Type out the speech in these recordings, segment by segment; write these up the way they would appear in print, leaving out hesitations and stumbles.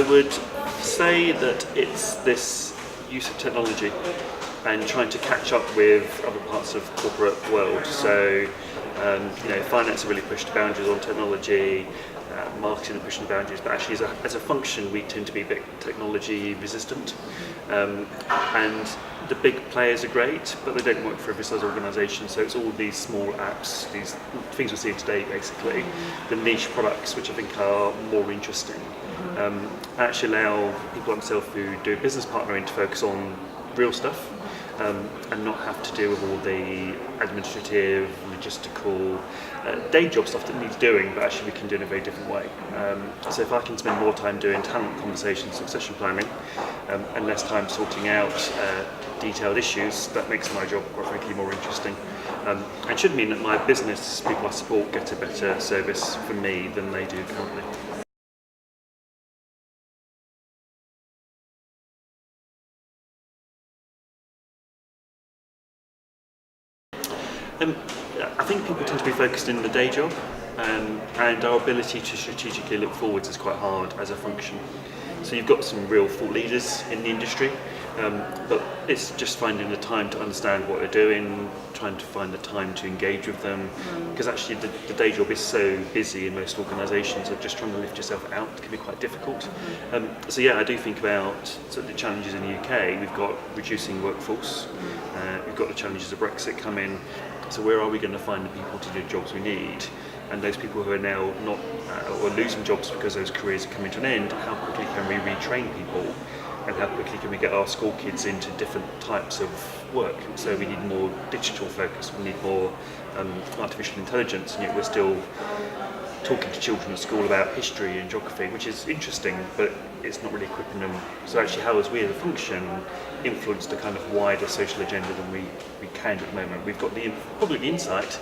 would say that it's this use of technology and trying to catch up with other parts of the corporate world. So, finance are really pushed the boundaries on technology, marketing are pushing the boundaries, but actually as a function we tend to be a bit technology resistant. And the big players are great, but they don't work for every size organisation, so it's all these small apps, these things we're seeing today basically, the niche products which I think are more interesting, actually allow people like myself who do business partnering to focus on real stuff, and not have to deal with all the administrative, logistical, day job stuff that needs doing, but actually we can do it in a very different way. So if I can spend more time doing talent conversations, succession planning, and less time sorting out detailed issues, that makes my job, quite frankly, more interesting. And should mean that my business, people I support, get a better service from me than they do currently. I think people tend to be focused in the day job, and our ability to strategically look forwards is quite hard as a function. So you've got some real thought leaders in the industry, but it's just finding the time to understand what they're doing, trying to find the time to engage with them, because actually the day job is so busy in most organisations that just trying to lift yourself out can be quite difficult. So yeah, I do think about sort of the challenges in the UK. We've got reducing workforce, we've got the challenges of Brexit coming. So where are we going to find the people to do the jobs we need? And those people who are now not or losing jobs because those careers are coming to an end, how quickly can we retrain people? And how quickly can we get our school kids into different types of work? So we need more digital focus, we need more artificial intelligence, and yet we're still talking to children at school about history and geography, which is interesting, but it's not really equipping them. So actually how as we as a function influence the kind of wider social agenda than we can at the moment. We've got probably the insight,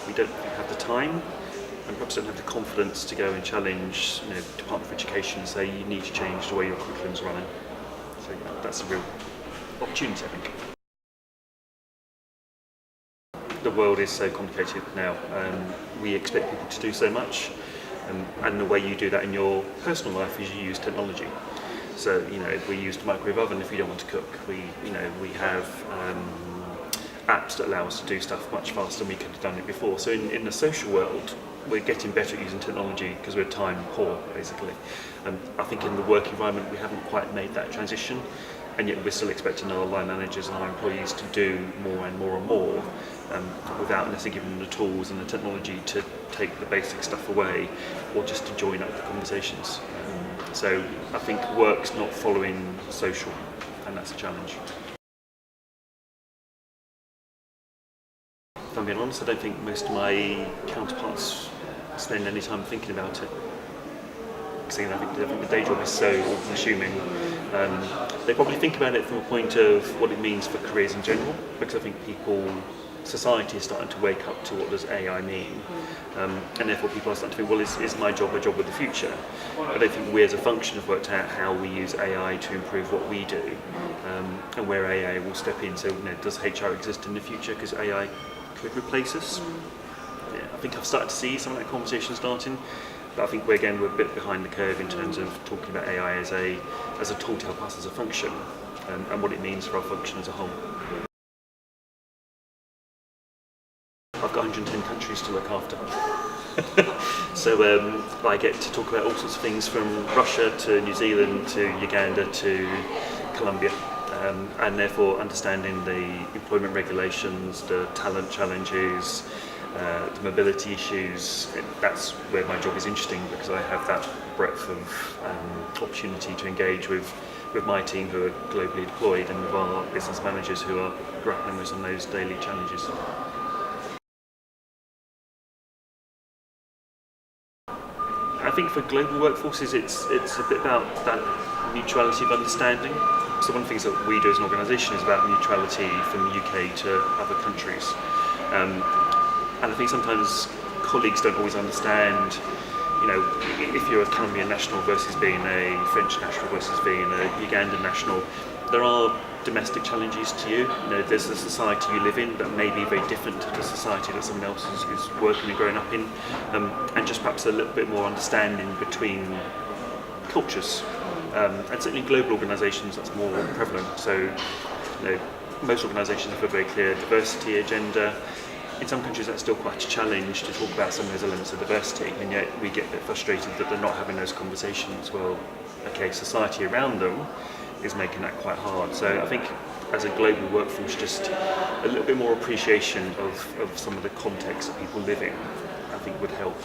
we don't have the time, and perhaps don't have the confidence to go and challenge Department for Education and say you need to change the way your curriculum's running. So that's a real opportunity, I think. The world is so complicated now. We expect people to do so much, and the way you do that in your personal life is you use technology. So we use the microwave oven if you don't want to cook. We have apps that allow us to do stuff much faster than we could have done it before. So in the social world, we're getting better at using technology because we're time poor, basically. I think in the work environment, we haven't quite made that transition, and yet we're still expecting our line managers and our employees to do more and more and more, without necessarily giving them the tools and the technology to take the basic stuff away, or just to join up the conversations. So I think work's not following social, and that's a challenge. If I'm being honest, I don't think most of my counterparts spend any time thinking about it. Because I think the day job is so all-consuming. They probably think about it from a point of what it means for careers in general, because I think society is starting to wake up to what does AI mean, and therefore people are starting to think, well, is my job a job of the future? I don't think we as a function have worked out how we use AI to improve what we do, and where AI will step in. So does HR exist in the future because AI could replace us? Yeah, I think I've started to see some of that conversation starting, but I think we're a bit behind the curve in terms of talking about AI as a tool to help us as a function, and what it means for our function as a whole. I've got 110 countries to look after. So I get to talk about all sorts of things, from Russia to New Zealand to Uganda to Colombia, and therefore understanding the employment regulations, the talent challenges, the mobility issues. That's where my job is interesting, because I have that breadth of opportunity to engage with my team who are globally deployed, and with our business managers who are grappling with some of those daily challenges. I think for global workforces, it's a bit about that mutuality of understanding. So one of the things that we do as an organisation is about mutuality from the UK to other countries. And I think sometimes colleagues don't always understand, if you're a Colombian national versus being a French national versus being a Ugandan national, there are domestic challenges to you. There's a society you live in that may be very different to the society that someone else is working and growing up in, and just perhaps a little bit more understanding between cultures. And certainly in global organisations that's more prevalent. So, most organisations have a very clear diversity agenda. In some countries that's still quite a challenge to talk about some of those elements of diversity, and yet we get a bit frustrated that they're not having those conversations. Well, okay, society around them is making that quite hard. So I think as a global workforce, just a little bit more appreciation of some of the context that people live in, I think would help.